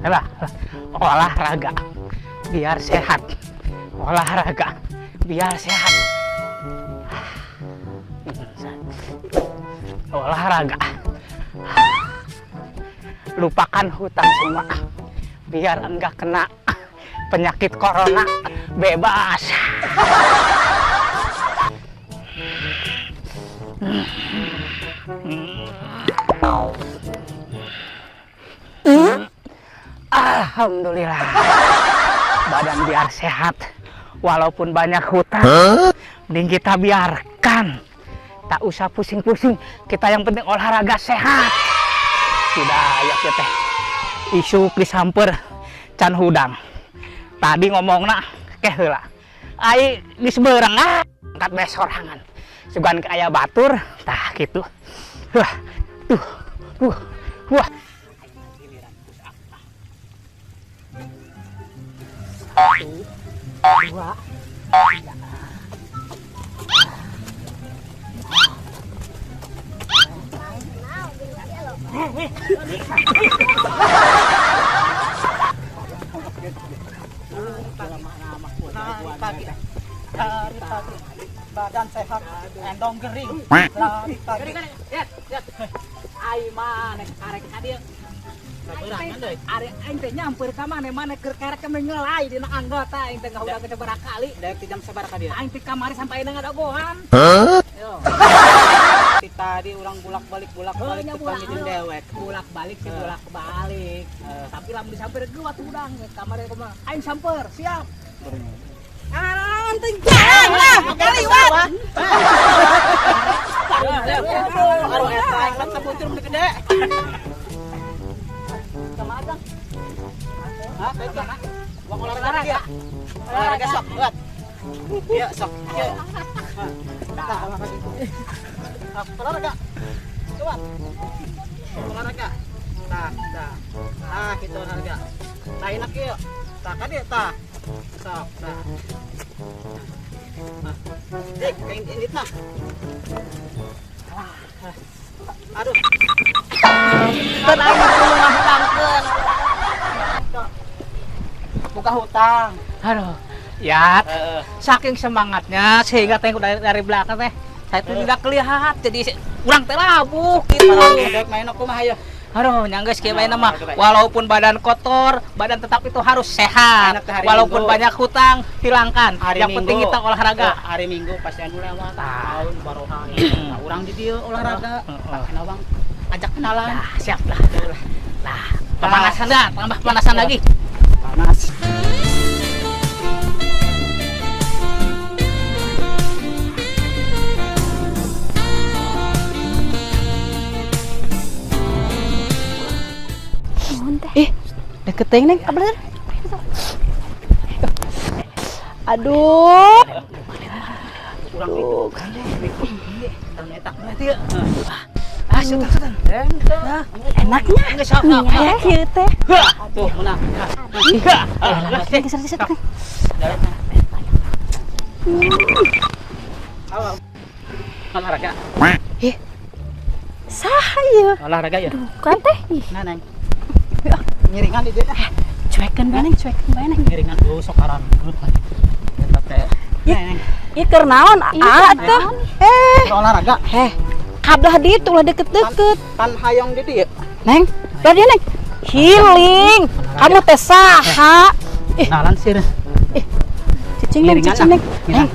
Lah, olahraga biar sehat. Olahraga biar sehat. Olahraga. Lupakan hutang semua biar enggak kena penyakit corona. Bebas. Alhamdulillah, badan biar sehat walaupun banyak hutang. Mending kita biarkan, tak usah pusing-pusing, kita yang penting olahraga sehat. Sudah ya teh isu disamper can hudang tadi ngomongna keh heula ai di seberang angkat bees sorangan sugan ke aya batur tah gitu. Wah wah dua pagi badan sehat endong kering lari pagi ai mah nek arek adieu saberangan deui arek aing teh nyamper ka mana keur kerek mengelai dina anggota aing teh udah gede barakali daek jam sabaraha ka dieu aing teh kamari sampai dengan dagohan yo tadi urang bulak-balik tukang jeung dewek bulak-balik sih bulak-balik tapi lamun disamper geuat udang kamari kumaha aing samper siap teh jalan lah kaliwat aduh eta aing rasa bocor mun gede sama aja hah baik mana wong olahraga sok buat iya sok iya tah olahraga kuat olahraga tah gitu olahraga tah enak yuk tah ka dieu tah sok tah dik kain ini tah aduh kan aing kudu ngahutangkeun buka hutang aduh ya saking semangatnya sehingga teh dari belakang teh saya tuh tidak kelihatan jadi urang teh labuh gitu. Main aku mah ayo. Aduh nyanggeus kieu bae mah walaupun badan kotor, badan tetap itu harus sehat. Walaupun banyak hutang hilangkan. Yang penting kita olahraga. Hari Minggu pasti anu lewat tahun baroha. Urang di dieu olahraga. Nawang ajak kenalan. Nah, siap lah. Nah, pemanasan dah, tambah pemanasan lagi. Panas. Deket teh neng, apa aduh. Aduh. Enaknya. Kayak kieu teh. Tuh, menang. Geser-geser. Halo. Olahraga. Saha ieu? Olahraga ya. Bukan teh. Nah, Neng. Ngiringan di dieu teh. Cuekeun bae neng, Ngiringan dulu sokaran. Eta teh. Neng. Ieu keur naon? Atuh. Olahraga. Kabelah ditu lah deket-deket. Pan hayong di dieu. Neng, bari neng. Healing. Kamu teh saha? Nalan sih. Cicing neng, cicing neng. Neng.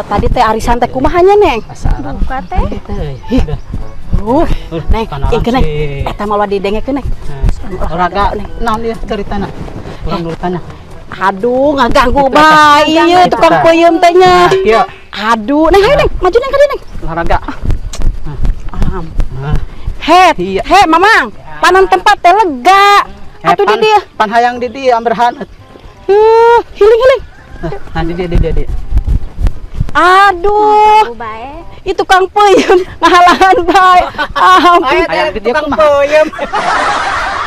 Tadi teh arisan teh kumaha nya neng? Buka teh. Neng, ingkeun neng. Eta mah ulah didengekeun neng. Olahraga naon dia ceritana? Urang dulu tanya. Aduh, ngaganggu bae ieu tukang peuyeum teh nya. Kieu. Aduh, neng, ayo neng, maju neng ka dieu neng. Olahraga. He, Mamang. Panon tempat teh lega. Atuh di dieu. Pan hayang di dieu amberhan. Healing. Nah, di dia. Aduh. Itu kang peuyeum ngahalangan bae. Hayang di dieu kumaha?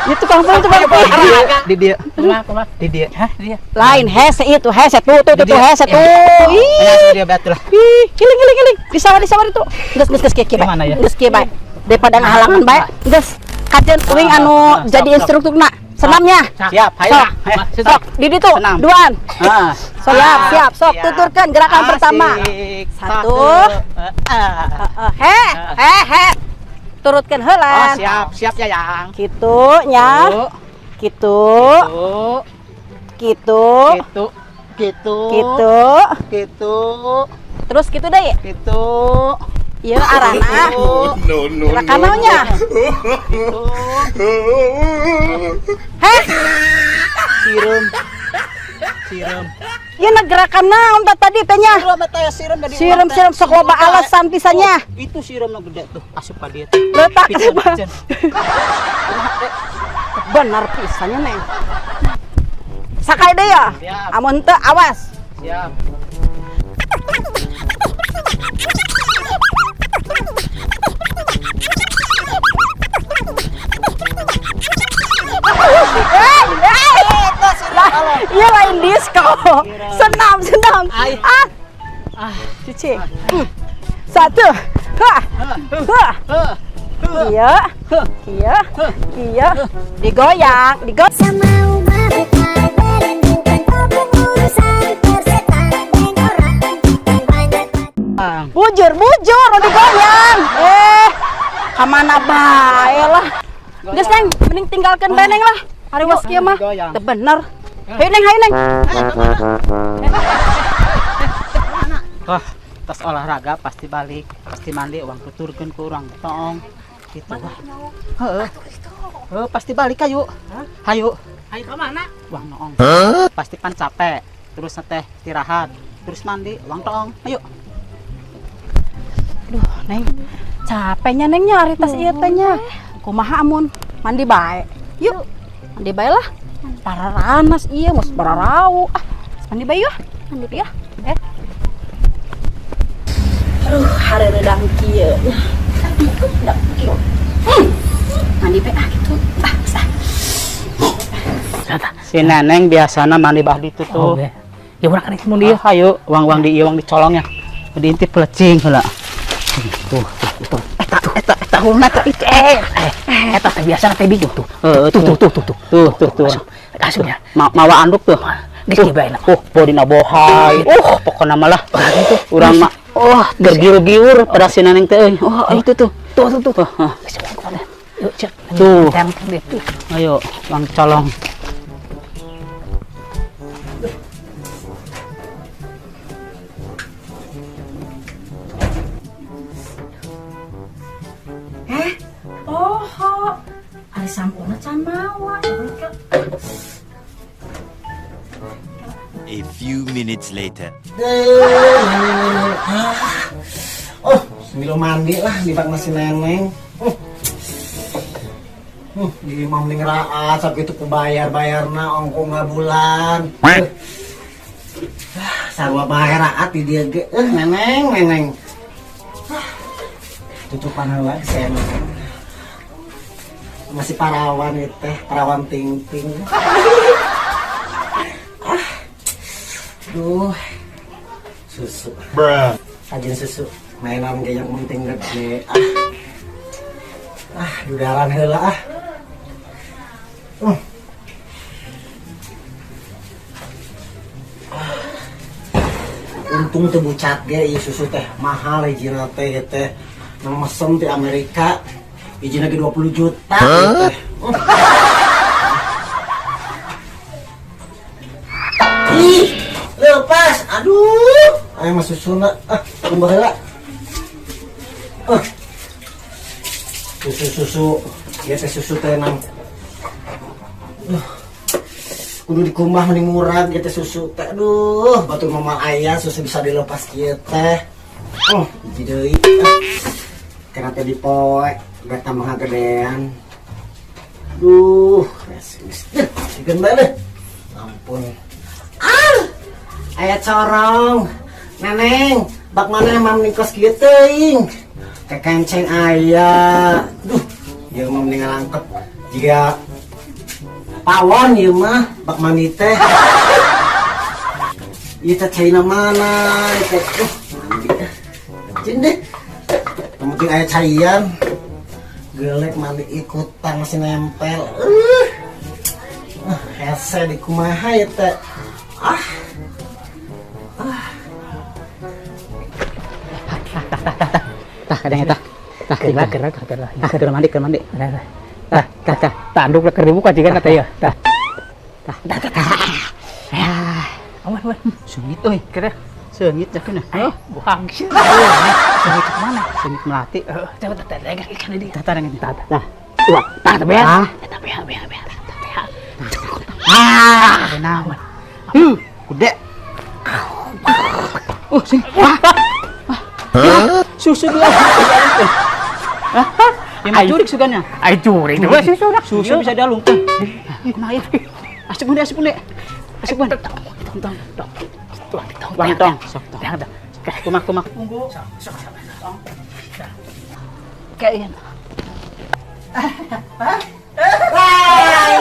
Itu kang peuyeum di dieu. Kumaha? Di dieu. Hah, di dieu. Lain hese itu, hese tuh hese tuh. Ih, dia betul lah. Healing. Disawar itu. Geus kieu bae. Mana ya? Geus kieu bae. Daripada ngahalangan bae. Geus kajen uing anu jadi instrukturna. Senamnya. Siap, Sok, hayang. sok, di ditu, Senam. duaan. Ah. Siap, sok, tuturkan gerakan pertama. Asik. Satu. Ah. He. Turutkan Oh, heulan. siap Yayang. Kitu nya. Kitu. Gitu. Kitu. Gitu. Kitu. Gitu. Terus kitu deui. Gitu. Ieu arana. Gerakan naonnya? Heh, Sirum. ieu na gerakan naon tadi teh nya? Sirum teh sirum dari Siram sok loba alasan pisannya. Itu sirum gede tuh, asup ka dieu. Letak Piceun, coba. piceun. Benar pisannya neng. Sakai deh ya. Siap. Amun teu awas. Siap. Iya lain disco. Senam. Ai. Cuci. Satu. Hah. Iya. Digoyang. Semau berbuka merindukan topeng urusan persetan orang dan banyak Bujur digoyang. Kamana bae lah. Geus neng, mending tinggalkan bae neng lah. Ari was kieu mah. Digoyang. Teu bener. Hayu neng. Wah, tas olahraga pasti balik, pasti mandi uang tuturkeun ku urang tong. Gitu. Heeh. Pasti balik hayu. Hayu ka mana? Uang noong. Pasti pan capek, terus teh istirahat, terus mandi, uang toong. Ayo. Duh, neng. Capeknya nengnya ari tas ieu teh nya. Kumaha amun mandi bae. Yuk. Mandi bae lah. Pararanas ieu mos bararau. Mandi bae yuk. Mandi ya. Aduh, hareudang kieu. Mandi bae gitu. Si Neneng biasana mandi bah ditu tuh. Ya urang kan mun dieu. Hayu, uang di ieu uang dicolongnya. Diintip pelecing heula. Tuh. Eta hulna teh itu eta teh biasa teh bijung tuh. Tuh. Asupnya. Mawa anduk tuh. Geus dibaeuna. Bodina bohay. Pokona mah lah. Urang mah gergiur-giur pada si Neneng teh euy. Itu tuh. Tuh. Yuk, cek. Tuh. Tuh. Ayo, uang colong. Ari sampurna can mawa. A few minutes later. Sebelum mandi lah di bak nasi Neneng. Di mau ngeraat sampai itu bayar-bayarna ongko nggak bulan. Sarwa bayar raat di dia ge. Neneng. Tutupan heula sen. Masih parawan itu teh, parawan ting-ting. Duh. Susu. Ajin susu. Mainan ge yang penting gede. Dudaran heula . Untung teu bucat ge ieu susu teh mahal hijina teh teh. Nang mesen di Amerika hijina ge 20 juta teh. Ih, lepas. Aduh. Aya mah susuna. Kumbah heula. Susu. Ya teh susu teh nang. Kudu dikumbah mending murah gitu susu teh. Aduh, batur mama ayah susu bisa dilepas kieu teh. Hiji deui. Kenapa dipoek? Udah tambah gedean. Aduh, digenda deh. Ampun. Aya corong. Neneng, bak mana emang nikos kieu teuing? Kekenceng aya. Duh, ieu mah mending ngalangkep. Jika pawon ieu mah bak mandi teh. Ieu teh caina mana? Ieu mandi. Cing deh. Mungkin aya caian. Gelek mandi ikutan masih nempel. hese di kumaha ya teh. Tah kadang eta. Tah gerak mandi. Tah tanduk lah keur dibuka jigan teh ya. Tah. Awan. Sengit euy, kada. Sengit jakeuna. Buang sih. Sengit mana? Sengit melati. Coba tah kan di. Tah dengan tah. Wah, tah beak. Eta beak. Benar. Kude. Sing. Susu dia. Yang curik suganya. Ai curi itu sih sudah. Susu bisa dalung teh. Kumaha ya? Asep munde. Asep mun. Tong. Sok tong. Kumak. Tunggu. Sok. Kayak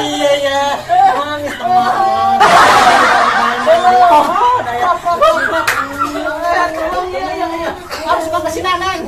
Iya. Nangis teman. Harus ke sini, Nang.